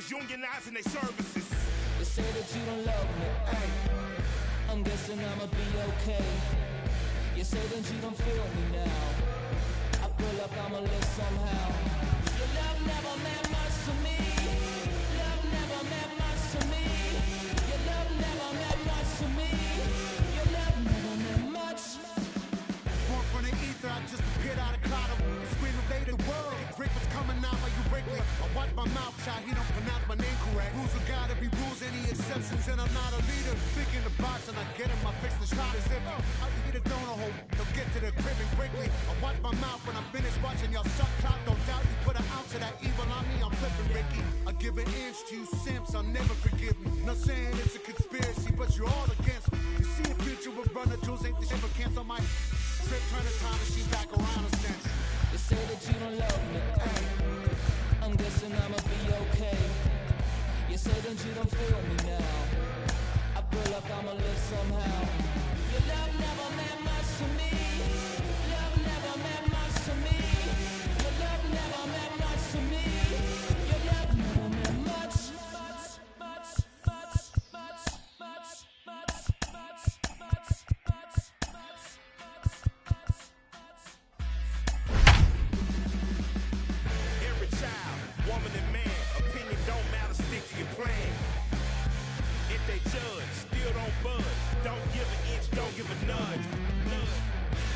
is unionizing their services. They say that you don't love me. I'm guessing I'ma be okay. You say that you don't feel me now. I feel like I'ma live somehow. Your love never meant much to me. Love never meant much to me. Your love never meant much to me. Your love never meant much. Born from the ether, I just appeared out of cloud. Scream invaded the world. Rick was coming out like you Wrigley. I watch my mouth shot, he don't pronounce my name correct. Rules are gotta be rules, any exceptions, and I'm not a leader. Think in the box and I get in my fix the shot as if I eat a donut hole. They'll get to the crib and quickly. I watch my mouth when I'm finished watching y'all suck clock. Don't doubt you put an ounce of that evil on me, I'm flipping Ricky. I give an inch to you simps, I'll never forgive me. Not saying it's a conspiracy, but you're all against me. You see a future with brother Jules ain't the shit, but cancel my trip, turn the time machine back around a sense. They say that you don't love me. I'm guessing I'ma be okay. You say that you don't feel me now. I feel like I'ma live somehow. Your love never meant much to me. Love never meant much to me. Your love never meant much to me. Your love never meant much. Every child, woman and man, opinion don't matter, stick to your plan. If they judge, still don't budge. Don't give an inch, don't give a nudge.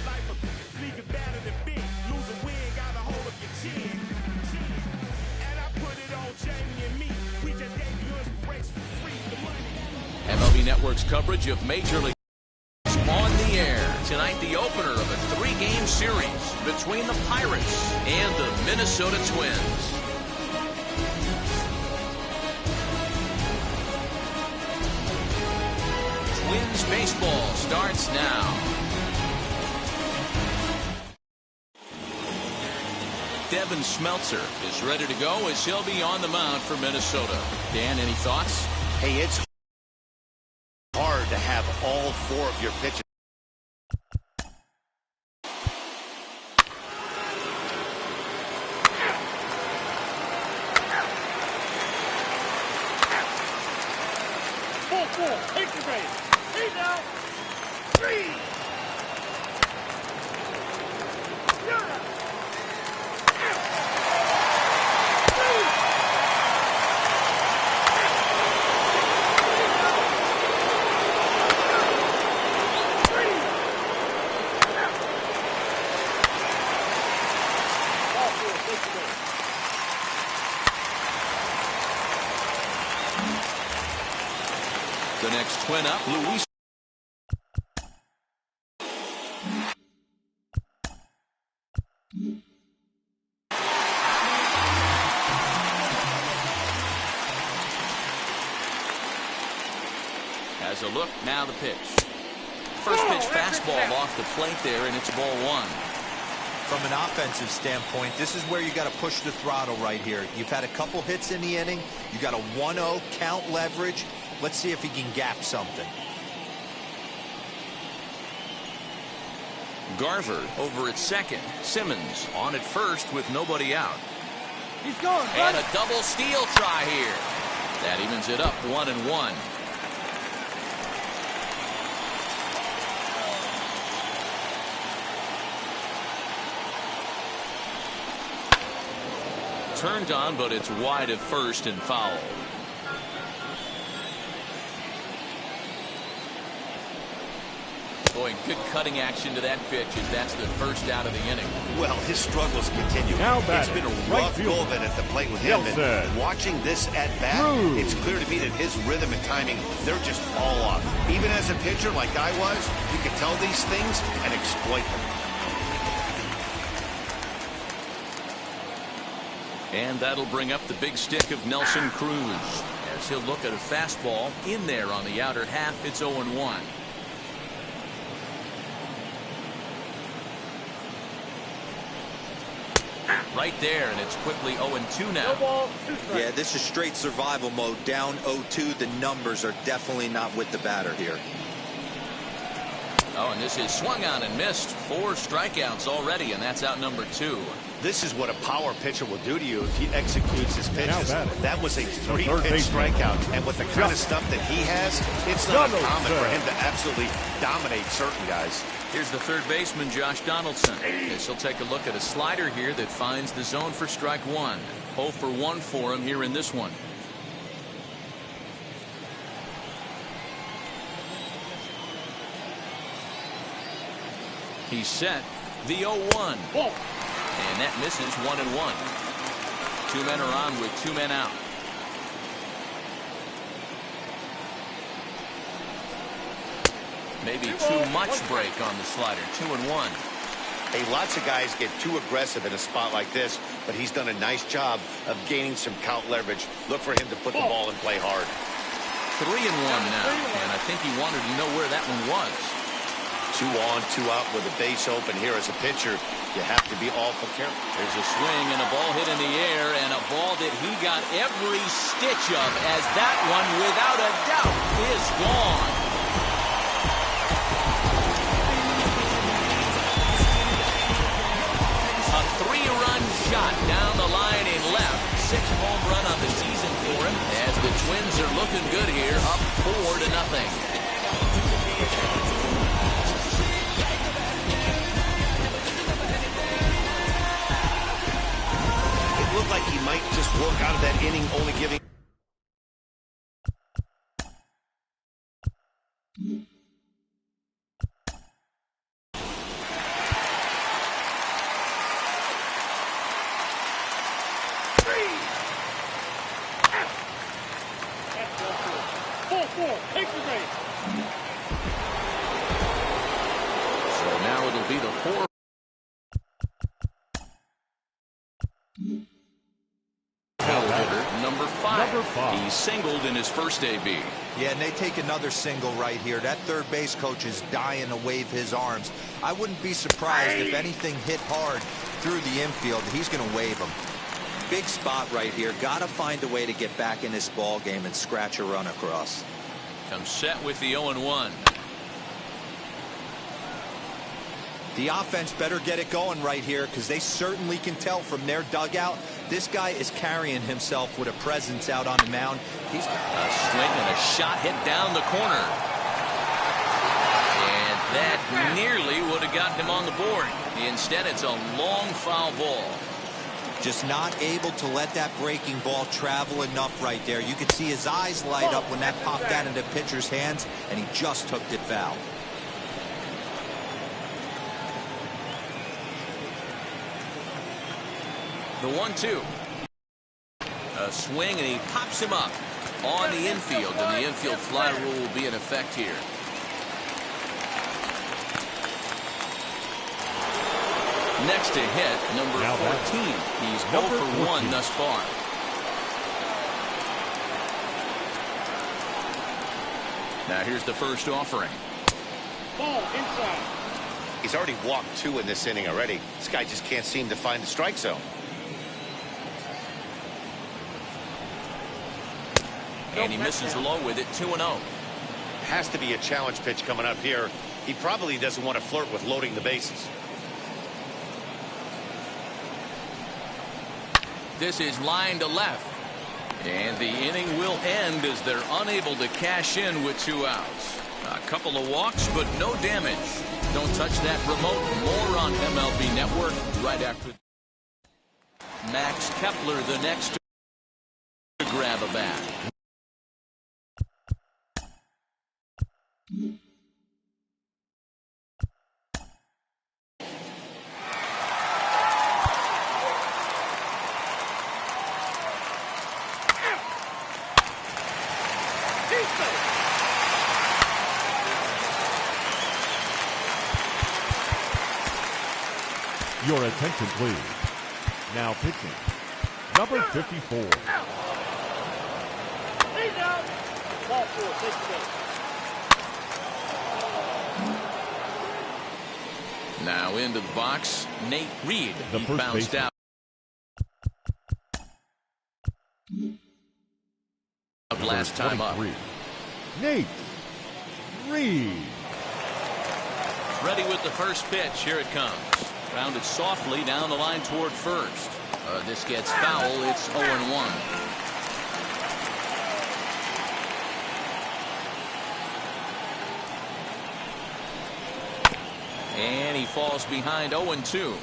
Life will leave you battered and bent. Lose a win, got a hold of your chin. And I put it on Jamie and me. We just gave you inspiration for free. The money. MLB Network's coverage of Major League on the air. Tonight, the opener of a 3-game series between the Pirates and the Minnesota Twins. Twins baseball starts now. Devin Smeltzer is ready to go as he'll be on the mound for Minnesota. Dan, any thoughts? Hey, it's hard to have all 4 of your pitches. Take the base. He's out. 3. The next Twin up, Luis. As a look, now the pitch. First pitch fastball off the plate there, and it's ball 1. From an offensive standpoint, this is where you got to push the throttle right here. You've had a couple hits in the inning. You got a 1-0 count leverage. Let's see if he can gap something. Garver over at second. Simmons on at first with nobody out. He's going. And a double steal try here. That evens it up 1-1. Turned on, but it's wide at first and foul. Boy, good cutting action to that pitch as that's the first out of the inning. Well, his struggles continue. It's been a rough go of it at the plate with him. And watching this at bat, it's clear to me that his rhythm and timing, they're just all off. Even as a pitcher like I was, you can tell these things and exploit them. And that'll bring up the big stick of Nelson Cruz as he'll look at a fastball in there on the outer half. It's 0-1. Right there, and it's quickly 0-2 now. Yeah, this is straight survival mode. Down 0-2. The numbers are definitely not with the batter here. Oh, and this is swung on and missed. 4 strikeouts already, and that's out number 2. This is what a power pitcher will do to you if he executes his pitches. That was a 3-pitch strikeout, and with the kind of stuff that he has, it's not uncommon for him to absolutely dominate certain guys. Here's the third baseman, Josh Donaldson. This will take a look at a slider here that finds the zone for strike 1. 0 for 1 for him here in this one. He's set. The 0-1. And that misses 1-1. 2 men are on with 2 men out. Maybe too much break on the slider. 2-1. Hey, lots of guys get too aggressive in a spot like this, but he's done a nice job of gaining some count leverage. Look for him to put the ball and play hard. 3-1 now, and I think he wanted to know where that one was. 2 on, 2 out with a base open here as a pitcher. You have to be awful careful. There's a swing and a ball hit in the air, and a ball that he got every stitch of, as that one, without a doubt, is gone. A 3-run shot down the line in left. 6th home run on the season for him, as the Twins are looking good here, up 4-0. Looked like he might just work out of that inning, only giving. So now it'll be the 4. Number 5. He singled in his first AB. Yeah, and they take another single right here. That third base coach is dying to wave his arms. I wouldn't be surprised if anything hit hard through the infield. He's going to wave them. Big spot right here. Got to find a way to get back in this ball game and scratch a run across. Comes set with the 0-1. The offense better get it going right here, because they certainly can tell from their dugout this guy is carrying himself with a presence out on the mound. He's got a swing and a shot hit down the corner. And that nearly would have gotten him on the board. Instead, it's a long foul ball. Just not able to let that breaking ball travel enough right there. You could see his eyes light up when that popped out into the pitcher's hands, and he just hooked it foul. The 1-2. A swing, and he pops him up on the infield, and the infield fly rule will be in effect here. Next to hit, number 14. He's 0 for 1 thus far. Now here's the first offering. Ball inside. He's already walked 2 in this inning already. This guy just can't seem to find the strike zone. And he misses low with it, 2-0. Has to be a challenge pitch coming up here. He probably doesn't want to flirt with loading the bases. This is line to left. And the inning will end as they're unable to cash in with 2 outs. A couple of walks, but no damage. Don't touch that remote. More on MLB Network right after. Max Kepler, the next to grab a bat. Your attention, please. Now pitching, number 54. Now into the box, Nate Reed. The He first bounced baseman. out. Last time up. Nate Reed. Ready with the first pitch. Here it comes. Grounded softly down the line toward first. This gets foul. It's 0-1. And he falls behind 0-2.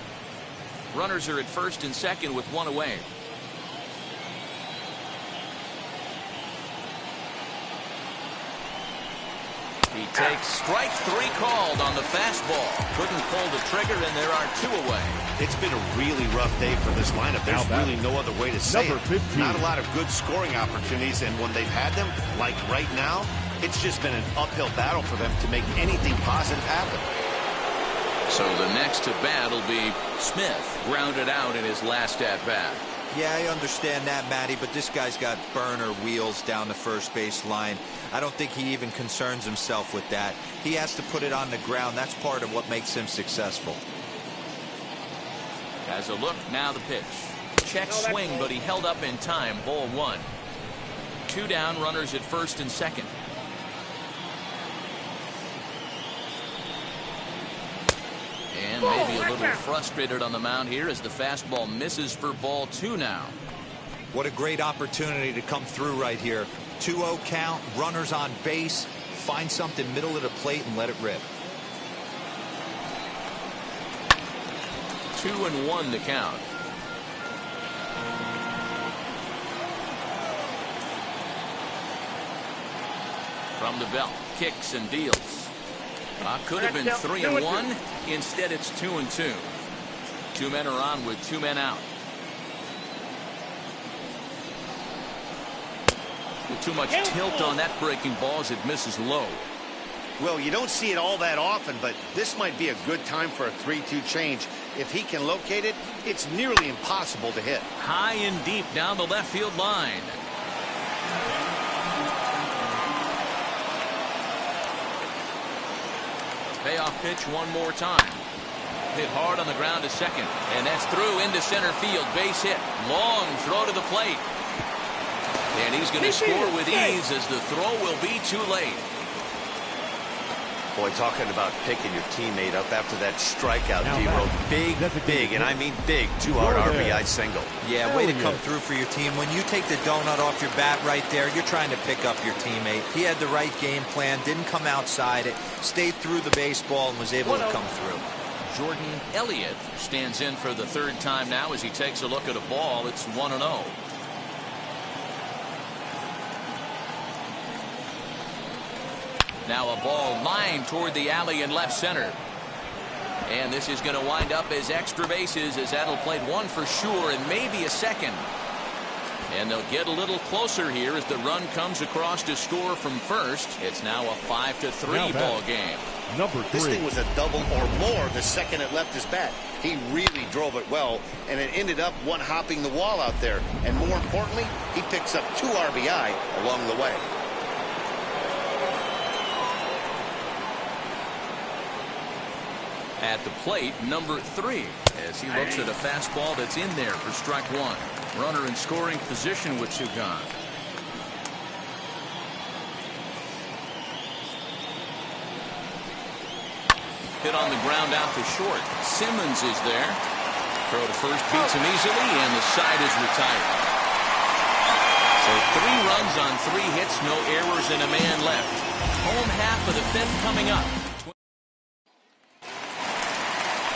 Runners are at first and second with one away. He takes strike three called on the fastball. Couldn't pull the trigger, and there are two away. It's been a really rough day for this lineup. There's really no other way to say it. 15. Not a lot of good scoring opportunities, and when they've had them, like right now, it's just been an uphill battle for them to make anything positive happen. So the next to bat will be Smith, grounded out in his last at bat. Yeah, I understand that, Matty, but this guy's got burner wheels down the first base line. I don't think he even concerns himself with that. He has to put it on the ground. That's part of what makes him successful. Has a look, now the pitch. Check swing, but he held up in time. Ball one. Two down, runners at first and second. And maybe a little frustrated on the mound here as the fastball misses for ball two now. What a great opportunity to come through right here. 2-0 count, runners on base. Find something middle of the plate and let it rip. 2-1 the count. From the belt, kicks and deals. Could have been 3-1. Instead, it's 2-2. Two men are on with two men out. With too much tilt on that breaking ball as it misses low. Well, you don't see it all that often, but this might be a good time for a 3-2 change. If he can locate it, it's nearly impossible to hit. High and deep down the left field line. Payoff pitch one more time. Hit hard on the ground to second, and that's through into center field. Base hit. Long throw to the plate. And he's going to score with ease as the throw will be too late. Boy, talking about picking your teammate up after that strikeout, D-Road. Big, and I mean big, two-hard RBI single. Yeah, way to come through for your team. When you take the donut off your bat right there, you're trying to pick up your teammate. He had the right game plan, didn't come outside it, stayed through the baseball, and was able to come through. Jordan Elliott stands in for the third time now as he takes a look at a ball. It's 1-0. Now a ball lined toward the alley in left center. And this is going to wind up as extra bases as that'll play one for sure and maybe a second. And they'll get a little closer here as the run comes across to score from first. It's now a 5-3 ball game. Number 3. This thing was a double or more the second it left his bat. He really drove it well, and it ended up one-hopping the wall out there. And more importantly, he picks up 2 RBI along the way. At the plate, number 3, as he looks at a fastball that's in there for strike one. Runner in scoring position with two gone. Hit on the ground out to short. Simmons is there. Throw to first beats him easily, and the side is retired. So 3 runs on 3 hits, no errors, and a man left. Home half of the 5th coming up.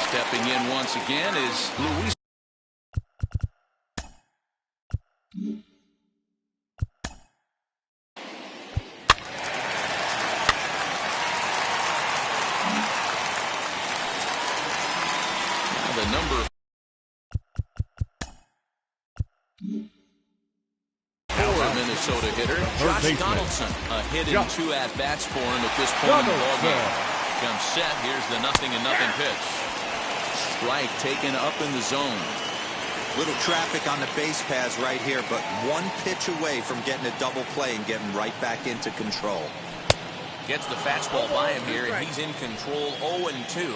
Stepping in once again is Luis. The number 4 Minnesota hitter, Josh Donaldson. A hit in 2 at-bats for him at this point in the ballgame. Comes set. Here's the 0-0 pitch. Strike taken up in the zone. Little traffic on the base paths right here, but one pitch away from getting a double play and getting right back into control. Gets the fastball by him here, and he's in control 0-2.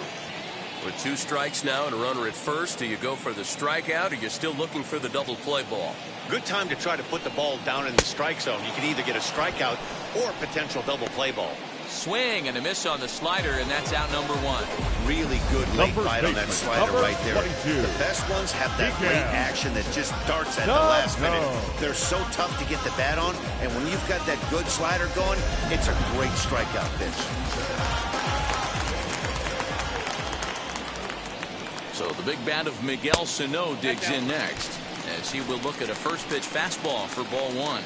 With 2 strikes now and a runner at first, do you go for the strikeout or you're still looking for the double play ball? Good time to try to put the ball down in the strike zone. You can either get a strikeout or a potential double play ball. Swing and a miss on the slider, and that's out number 1. Really good late bite on that slider right there. 22. The best ones have that late action that just darts at the last minute. They're so tough to get the bat on, and when you've got that good slider going, it's a great strikeout pitch. So the big bat of Miguel Sano digs in next, as he will look at a first pitch fastball for ball 1.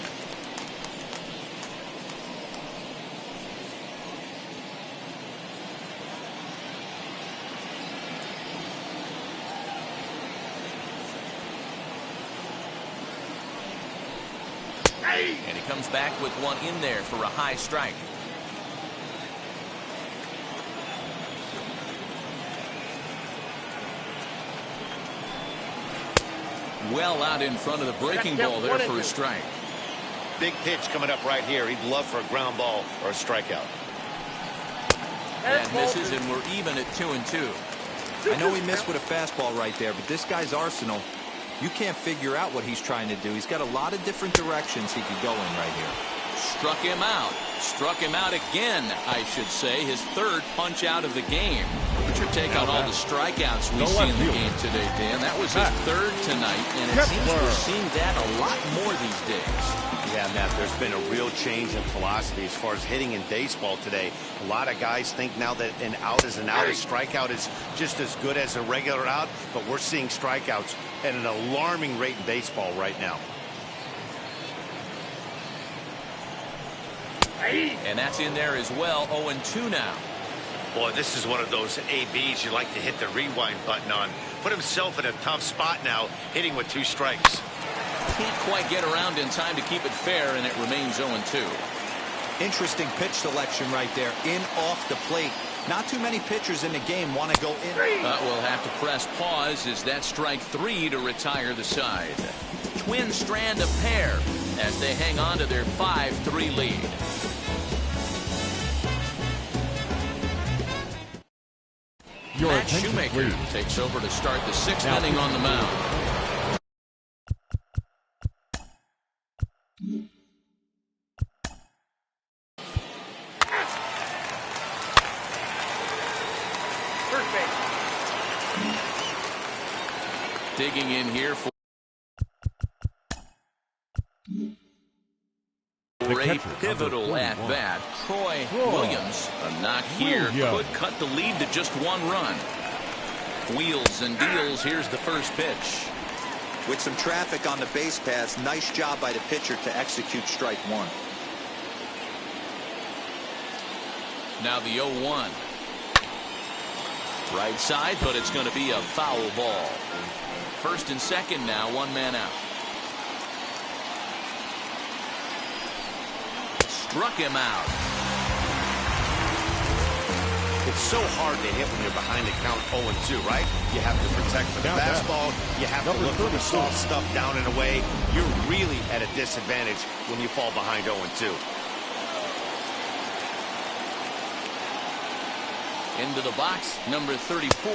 And he comes back with one in there for a high strike. Well out in front of the breaking ball there for a strike. Big pitch coming up right here. He'd love for a ground ball or a strikeout. That misses, and we're even at 2-2. I know he missed with a fastball right there, but this guy's arsenal, you can't figure out what he's trying to do. He's got a lot of different directions he could go in right here. Struck him out. Struck him out again, I should say. His third punch out of the game. What's your take on all the strikeouts we see in the game today, Dan? That was his third tonight, and it seems we're seeing that a lot more these days. Yeah, Matt, there's been a real change in philosophy as far as hitting in baseball today. A lot of guys think now that an out is an out. A strikeout is just as good as a regular out, but we're seeing strikeouts at an alarming rate in baseball right now. And that's in there as well. 0-2 now. Boy, this is one of those ABs you like to hit the rewind button on. Put himself in a tough spot now, hitting with 2 strikes. Can't quite get around in time to keep it fair, and it remains 0-2. Interesting pitch selection right there. In off the plate. Not too many pitchers in the game want to go in. But we'll have to press pause as that strike 3 to retire the side. Twins strand a pair as they hang on to their 5-3 lead. Matt Shoemaker takes over to start the 6th inning on the mound. First base. Digging in here for a pivotal at bat. Troy Williams, a knock here, could cut the lead to just 1 run. Wheels and deals. Here's the first pitch. With some traffic on the base paths, nice job by the pitcher to execute strike 1. Now the 0-1. Right side, but it's going to be a foul ball. First and second now, 1 man out. Struck him out. It's so hard to hit when you're behind the count 0-2, right? You have to protect for the fastball. You have to look for the soft stuff down and away. You're really at a disadvantage when you fall behind 0-2. Into the box, number 34,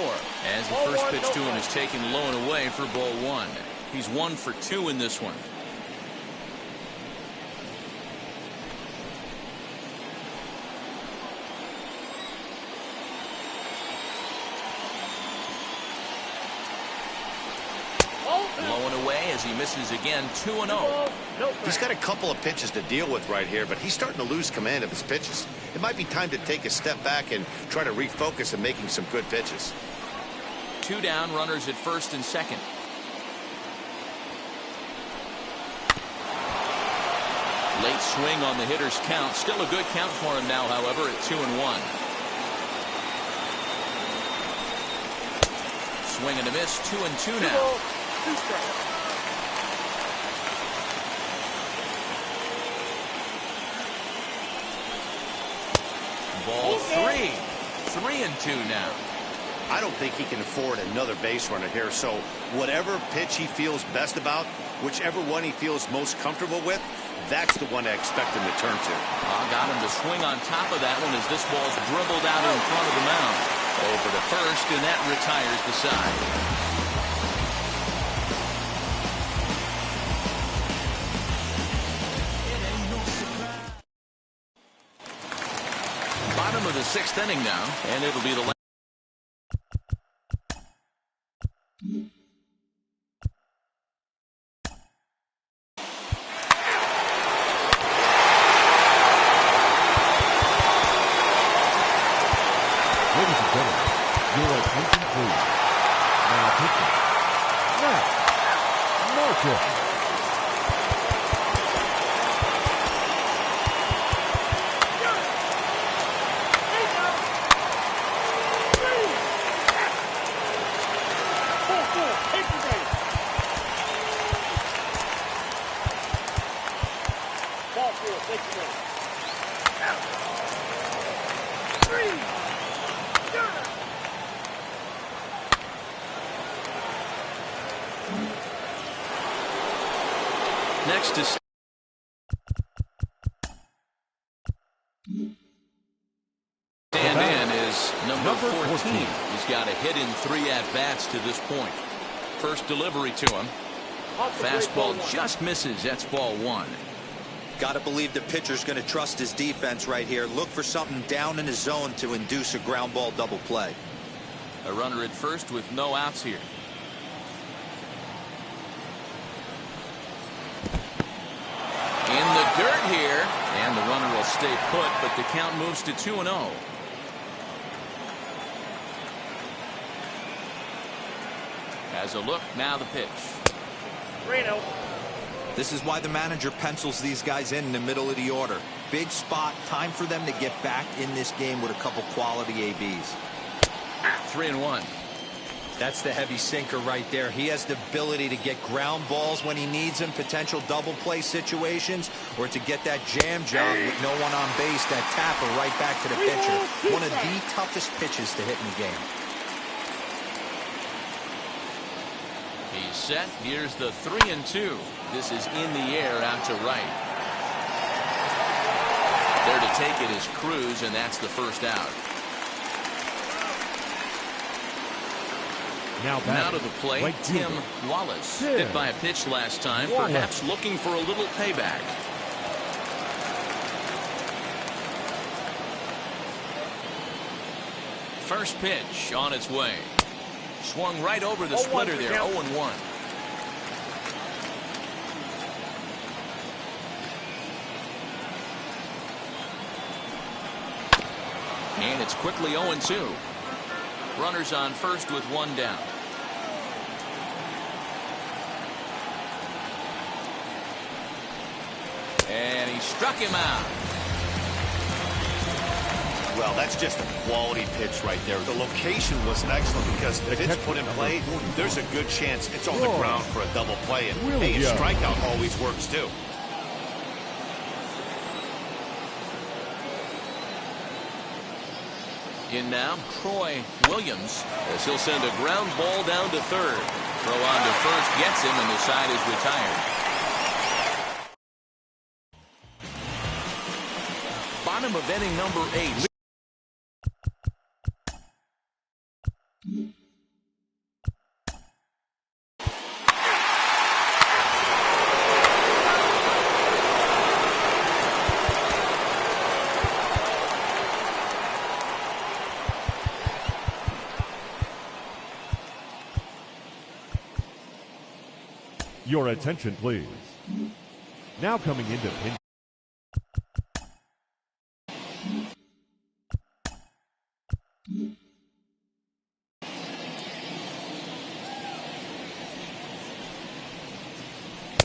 as the first pitch to him is taken low and away for ball 1. He's 1 for 2 in this one. Low and away as he misses again. 2-0. He's got a couple of pitches to deal with right here, but he's starting to lose command of his pitches. It might be time to take a step back and try to refocus on making some good pitches. 2 down, runners at first and second. Late swing on the hitter's count. Still a good count for him now, however, at 2-1. Swing and a miss. 2-2 now. 2 strikes. Ball 3. 3-2 now. I don't think he can afford another base runner here, so whatever pitch he feels best about, whichever one he feels most comfortable with, that's the one I expect him to turn to. Got him to swing on top of that one as this ball's dribbled out in front of the mound. Over to first, and that retires the side. of the 6th inning now, and it'll be the last. Ladies and gentlemen, your attention please. Now pitching. Matt Marcus. Next to stand in is number 14. He's got a hit in 3 at-bats to this point. First delivery to him. Fastball just misses. That's ball 1. Got to believe the pitcher's going to trust his defense right here. Look for something down in his zone to induce a ground ball double play. A runner at first with no outs here. In the dirt here, and the runner will stay put, but the count moves to 2-0. Has a look, now the pitch. 3-0. This is why the manager pencils these guys in the middle of the order. Big spot, time for them to get back in this game with a couple quality ABs. 3-1. That's the heavy sinker right there. He has the ability to get ground balls when he needs them, potential double play situations, or to get that jam job with no one on base, that tapper right back to the pitcher. One of the toughest pitches to hit in the game. He's set. Here's the 3-2. This is in the air out to right. There to take it is Cruz, and that's the first out. Now to the plate, right Tim Wallace. Hit by a pitch last time, perhaps looking for a little payback. First pitch on its way. Swung right over the splitter there, 0-1. And it's quickly 0-2. Runners on first with 1 down. And he struck him out. Well, that's just a quality pitch right there. The location was excellent because if it's put in play, there's a good chance it's on the ground for a double play. And hey, a strikeout always works too. In now, Troy Williams, as he'll send a ground ball down to third. Throw on to first gets him, and the side is retired. Bottom of inning number 8. Your attention, please. Now coming into pinch.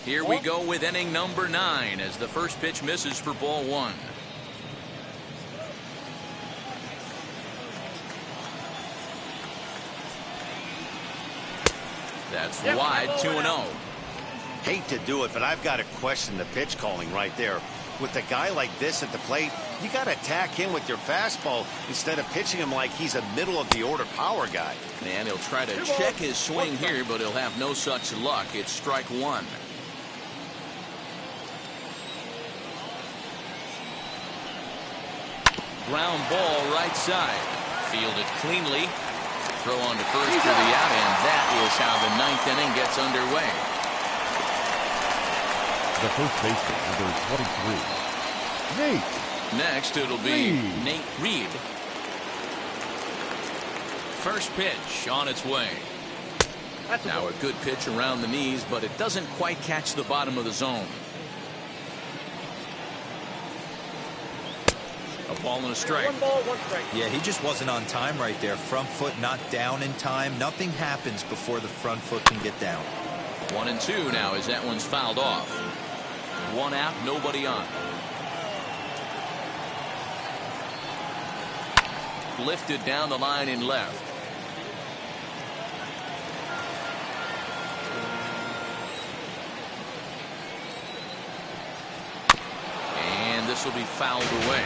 Here we go with inning number 9 as the first pitch misses for ball 1. That's wide, 2-0. Hate to do it, but I've got to question the pitch calling right there. With a guy like this at the plate, you got to attack him with your fastball instead of pitching him like he's a middle of the order power guy. And he'll try to check his swing here, but he'll have no such luck. It's strike 1. Ground ball right side. Fielded cleanly. Throw on to first for the out, and that is how the 9th inning gets underway. The first baseman, number 23, Nate. Next, it'll be Nate Reed. First pitch on its way. Now a good pitch around the knees, but it doesn't quite catch the bottom of the zone. A ball and a strike. 1 ball, 1 strike. Yeah, he just wasn't on time right there. Front foot not down in time. Nothing happens before the front foot can get down. 1-2 now as that one's fouled off. 1 out, nobody on. Lifted down the line in left. And this will be fouled away.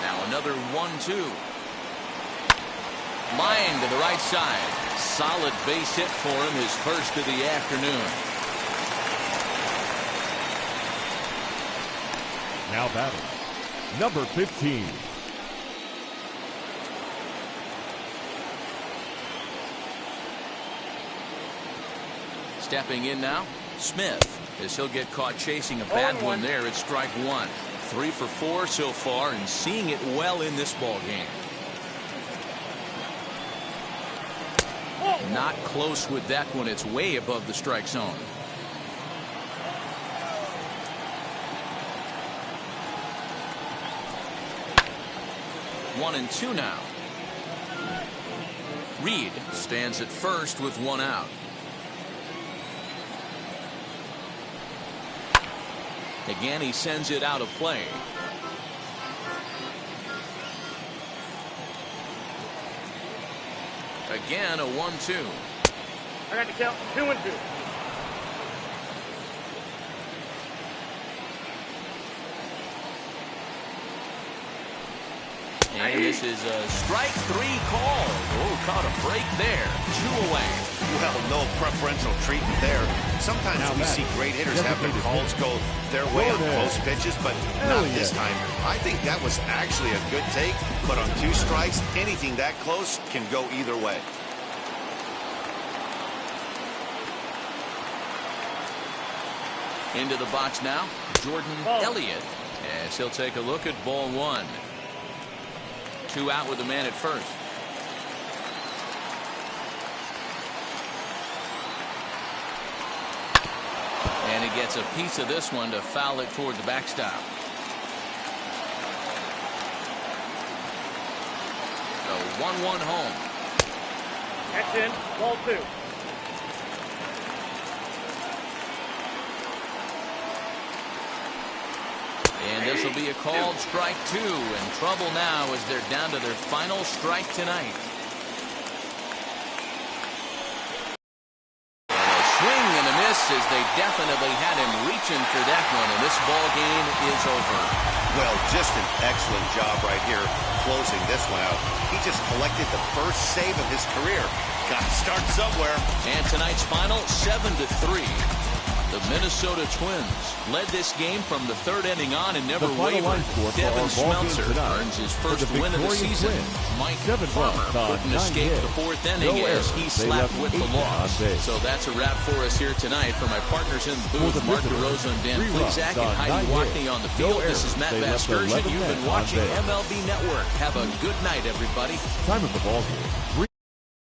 Now another 1-2. Line to the right side. Solid base hit for him, his first of the afternoon. Now batting, number 15. Stepping in now, Smith, as he'll get caught chasing a bad one there at strike 1. 3 for 4 so far and seeing it well in this ball game. Not close with that one. It's way above the strike zone. One and 2 now. Reed stands at first with 1 out. Again, he sends it out of play. Again, a 1-2. I got to count 2-2. And this is a strike 3 call. Oh, caught a break there. 2 away. Well, no preferential treatment there. Sometimes we see great hitters have their calls go their way on close pitches, but not this time. I think that was actually a good take, but on 2 strikes, anything that close can go either way. Into the box now, Jordan Elliott, as he'll take a look at ball 1. 2 out with the man at first. And he gets a piece of this one to foul it toward the backstop. So 1-1 home. That's in. Ball 2. And this will be a called strike 2. In trouble now as they're down to their final strike tonight. And a swing and a miss as they definitely had him reaching for that one. And this ball game is over. Well, just an excellent job right here closing this one out. He just collected the first save of his career. Got to start somewhere. And tonight's final, 7-3. The Minnesota Twins led this game from the 3rd inning on and never wavered. Devin Smeltzer earns his first win of the season. Mike Farmer couldn't escape the 4th inning as he slapped with the loss. So that's a wrap for us here tonight. For my partners in the booth, Mark DeRosa and Dan Plesac and Heidi Wackney on the field, this is Matt Vasgersian. You've been watching MLB Network. Have a good night, everybody. Time of the ball game.